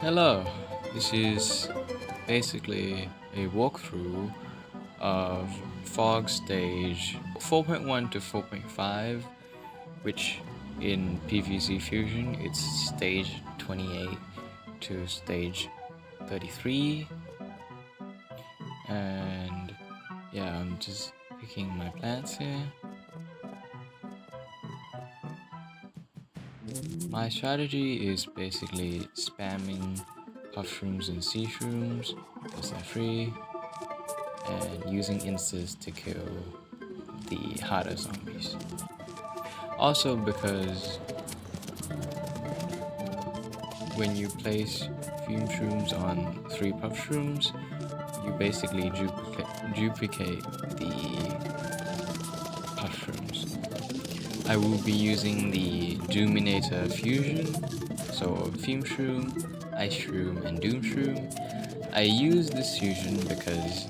Hello, this is basically a walkthrough of Fog Stage 4.1 to 4.5, which in PVZ Fusion it's stage 28 to stage 33, and yeah, I'm just picking my plants here. My strategy is basically spamming puff shrooms and sea shrooms because they're free, and using instas to kill the harder zombies. Also because when you place fume shrooms on 3 puff shrooms, you basically duplicate the puff shrooms. I will be using the Doominator fusion, so fume shroom, ice shroom, and doom shroom. I use this fusion because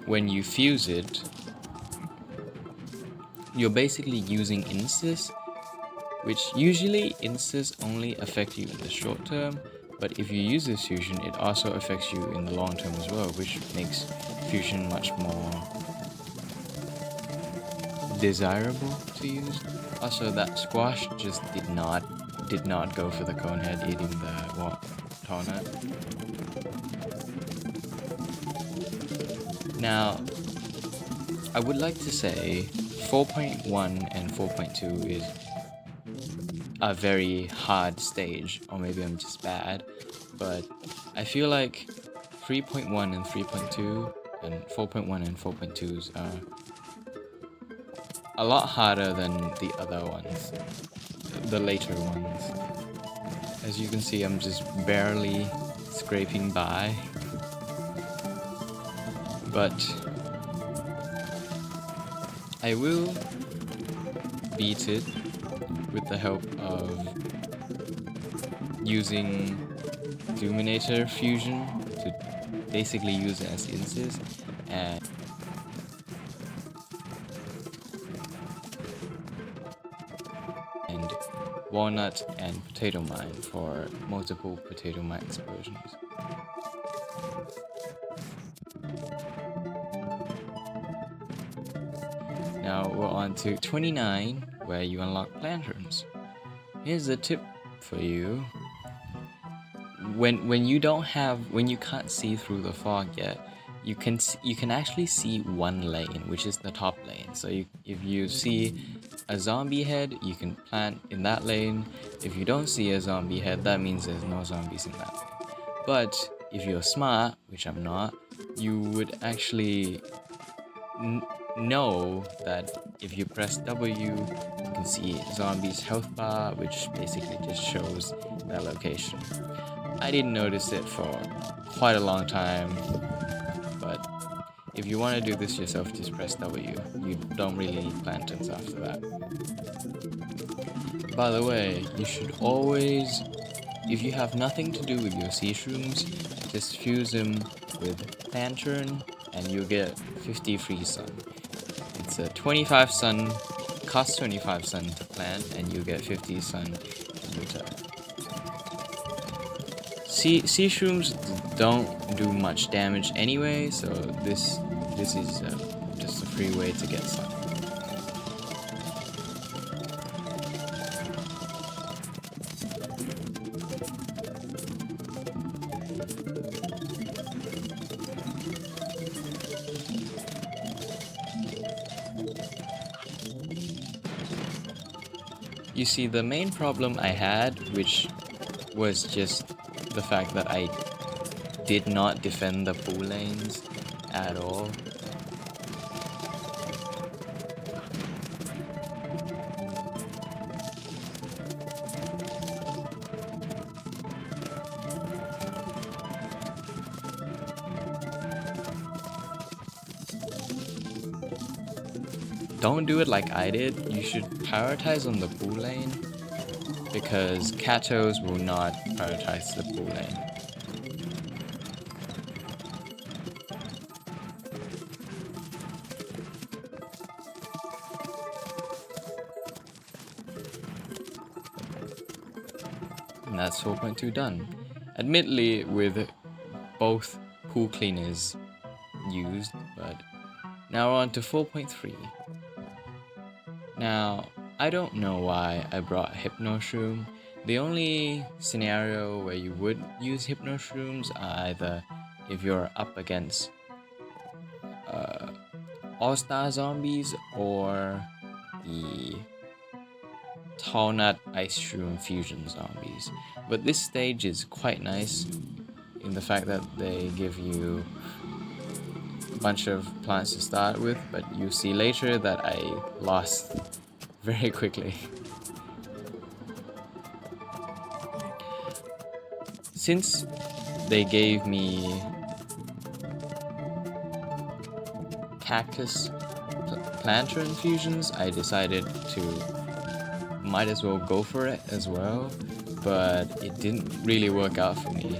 when you fuse it, you're basically using instas, which usually instas only affect you in the short term, but if you use this fusion, it also affects you in the long term as well, which makes fusion much more desirable to use. Also, that squash just did not go for the conehead eating the walnut. Now, I would like to say 4.1 and 4.2 is a very hard stage, or maybe I'm just bad, but I feel like 3.1 and 3.2 and 4.1 and 4.2s are a lot harder than the other ones, the later ones. As you can see, I'm just barely scraping by, but I will beat it with the help of using Doominator Fusion to basically use it as instas, and walnut and potato mine for multiple potato mine explosions. Now we're on to 29, where you unlock lanterns. Here's a tip for you. When you can't see through the fog yet, you can actually see one lane, which is the top lane. So if you see a zombie head, you can plant in that lane. If you don't see a zombie head, that means there's no zombies in that lane. But if you're smart, which I'm not, you would actually know that if you press W, you can see zombies health bar, which basically just shows their location. I didn't notice it for quite a long time, but if you want to do this yourself, just press W. You don't really need lanterns after that. By the way, you should always, if you have nothing to do with your sea shrooms, just fuse them with lantern and you'll get 50 free sun. It's a 25 sun, costs 25 sun to plant, and you get 50 sun in return. Sea shrooms don't do much damage anyway, so this is just a free way to get some. You see, the main problem I had, which was just the fact that I did not defend the pool lanes at all. Don't do it like I did. You should prioritize on the pool lane, because Katos will not prioritize the pool lane. And that's 4.2 done. Admittedly, with both pool cleaners used, but now we're on to 4.3. Now, I don't know why I brought Hypnoshroom. The only scenario where you would use Hypnoshrooms are either if you're up against All-Star Zombies or the Tall Nut Ice Shroom Fusion Zombies. But this stage is quite nice in the fact that they give you a bunch of plants to start with, but you see later that I lost very quickly. Since they gave me cactus planter infusions, I decided to might as well go for it as well, but it didn't really work out for me.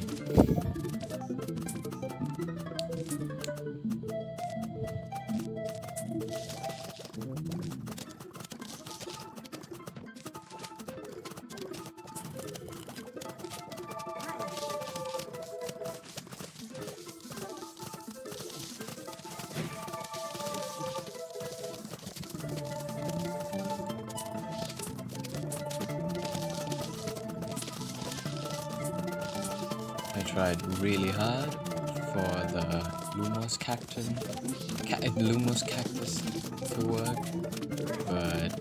I tried really hard for the Lumos cactus to work, but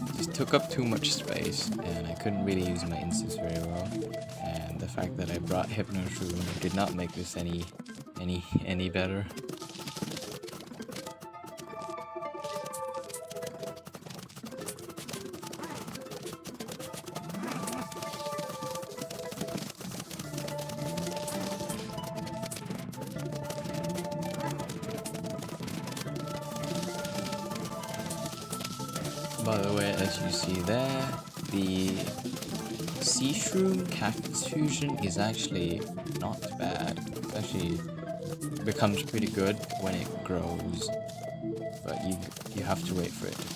it just took up too much space and I couldn't really use my instants very well. And the fact that I brought Hypnoshroom did not make this any better. By the way, as you see there, the Sea Shroom Cactus Fusion is actually not bad. It actually becomes pretty good when it grows, but you have to wait for it to grow.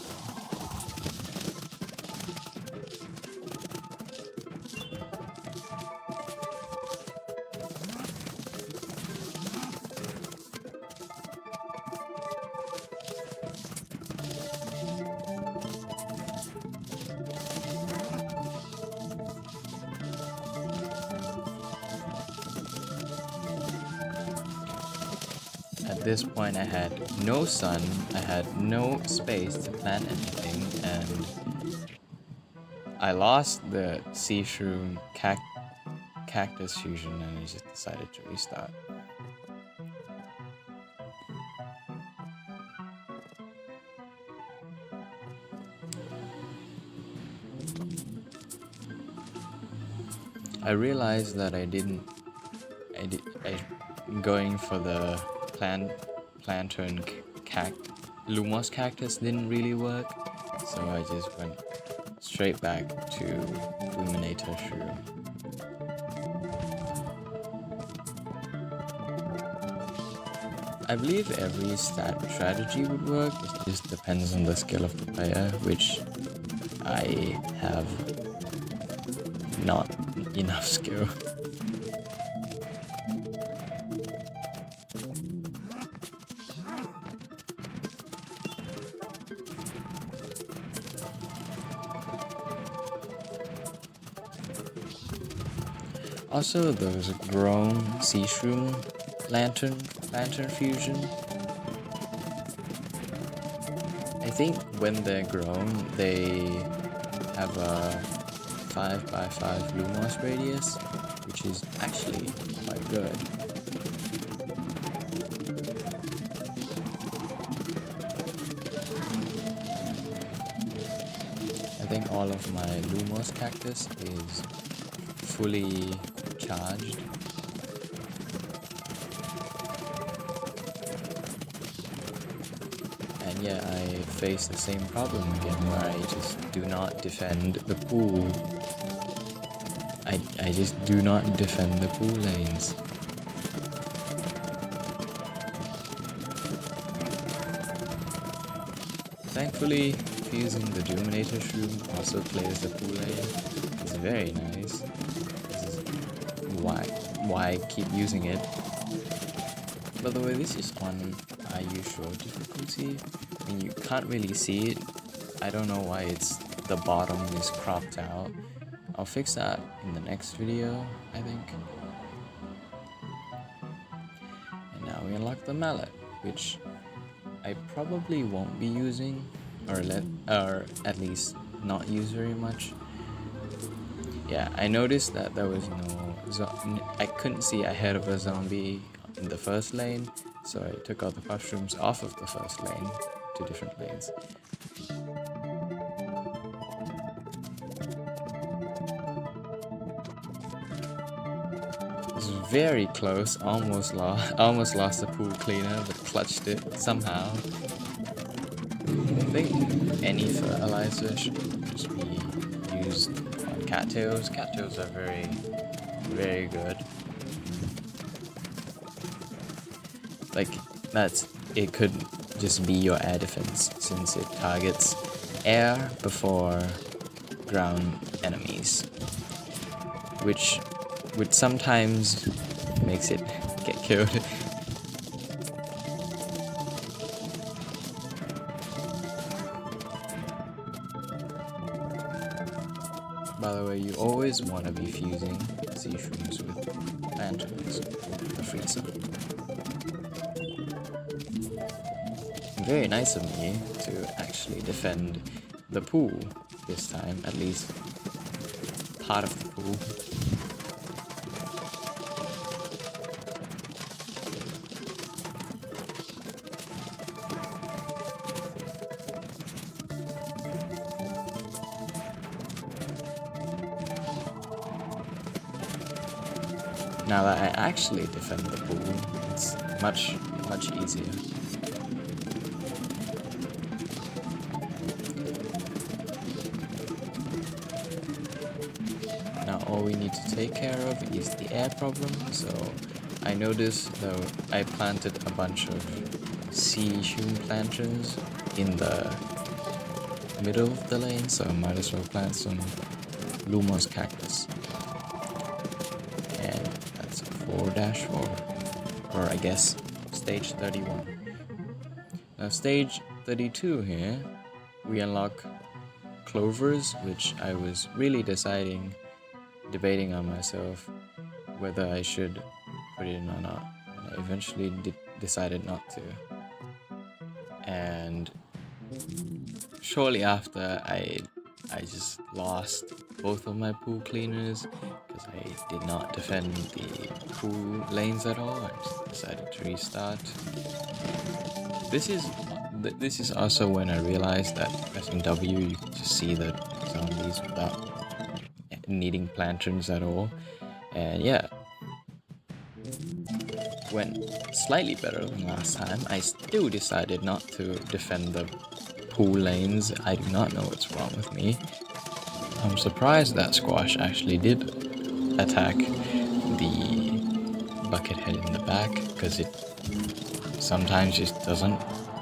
At this point I had no sun, I had no space to plant anything, and I lost the Sea Shroom Cactus Fusion and I just decided to restart. I realized that going for the planter and Lumos cactus didn't really work, so I just went straight back to Luminator Shroom. I believe every strategy would work, it just depends on the skill of the player, which I have not enough skill. Also, those grown Sea Shroom lantern fusion. I think when they're grown, they have a 5x5 Lumos radius, which is actually quite good. I think all of my Lumos cactus is fully charged. And yeah, I face the same problem again where I just do not defend the pool. I just do not defend the pool lanes. Thankfully, fusing the Dominator Shroom also clears the pool lane, as very nice. This is why I keep using it. By the way, this is on usual difficulty. I mean, you can't really see it. I don't know why the bottom is cropped out. I'll fix that in the next video, I think. And now we unlock the mallet, which I probably won't be using, or at least not use very much. Yeah, I noticed that there was I couldn't see ahead of a zombie in the first lane, so I took all the mushrooms off of the first lane to different lanes. It was very close, almost lost the pool cleaner, but clutched it somehow. I think any fertilizer should just be used on cattails. Cattails are very, very good. Like, it could just be your air defense, since it targets air before ground enemies, which sometimes makes it get killed. By the way, you always want to be fusing sea shrooms with lanterns or freezer. Very nice of me to actually defend the pool this time, at least part of the pool. Now that I actually defend the pool, it's much easier. Now all we need to take care of is the air problem, so I noticed though I planted a bunch of sea shroom planters in the middle of the lane, so I might as well plant some Lumos cactus. And that's 4-4, or I guess stage 31. Now stage 32 here, we unlock clovers, which I was really debating on myself whether I should put it in or not. And I eventually decided not to. And shortly after, I just lost both of my pool cleaners because I did not defend the pool lanes at all. I just decided to restart. This is also when I realized that pressing W you can just see the zombies without needing lanterns at all. And yeah, went slightly better than last time. I still decided not to defend the pool lanes. I do not know what's wrong with me. I'm surprised that Squash actually did attack the bucket head in the back, because it sometimes just doesn't.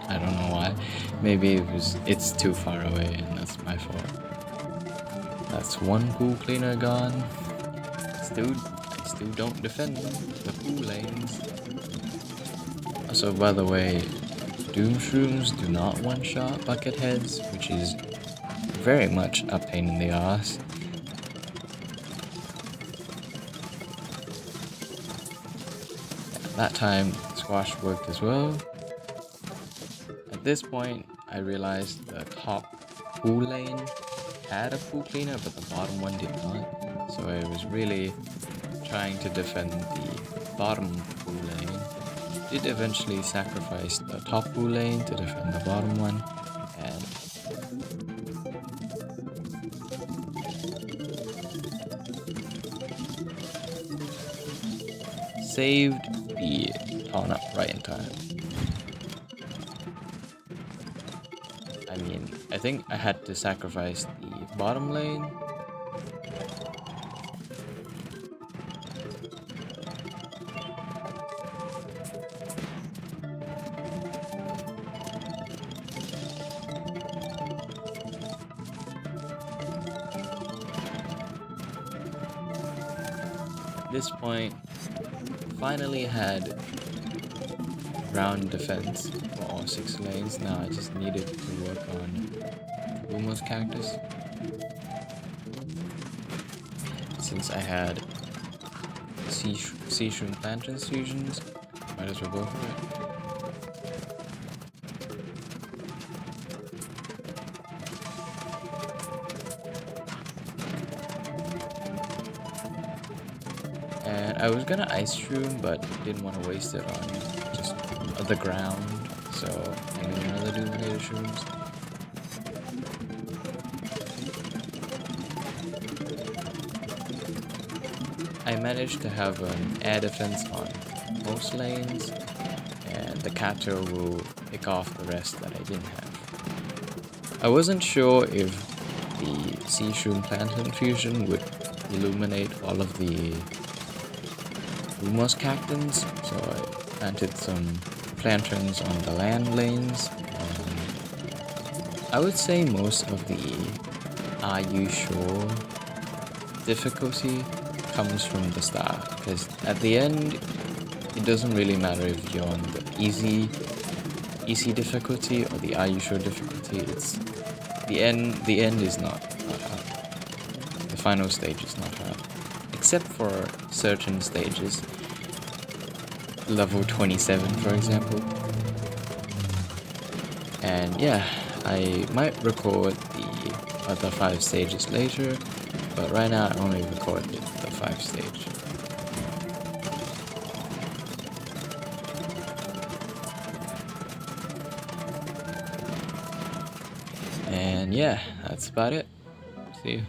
I don't know why. Maybe it's too far away and that's my fault. That's one pool cleaner gone. I still don't defend the pool lanes. Also, by the way, Doom Shrooms do not one-shot bucket heads, which is very much a pain in the ass. That time, Squash worked as well. At this point, I realized the top pool lane had a pool cleaner, but the bottom one did not. So I was really trying to defend the bottom pool lane. Did eventually sacrifice the top pool lane to defend the bottom one, and saved the pawn up right in time. I mean, I think I had to sacrifice the bottom lane. this point, finally had ground defense for all 6 lanes. Now I just needed to work on the Lumos cactus. Since I had sea shroom plant transfusions, might as well go for it. And I was gonna ice shroom, but didn't want to waste it on just the ground, so I made another duplicated shrooms. I managed to have an air defense on most lanes, and the Kato will pick off the rest that I didn't have. I wasn't sure if the sea shroom plant infusion would illuminate all of the Lumos cactans, so I planted some plantains on the land lanes. I would say most of the Are You Sure difficulty comes from the start, because at the end it doesn't really matter if you're on the easy difficulty or the Are You Sure difficulty. It's the end is not hard. The final stage is not hard, except for certain stages, level 27 for example. And yeah, I might record the other 5 stages later, but right now I only recorded the 5 stage. And yeah, that's about it. See you.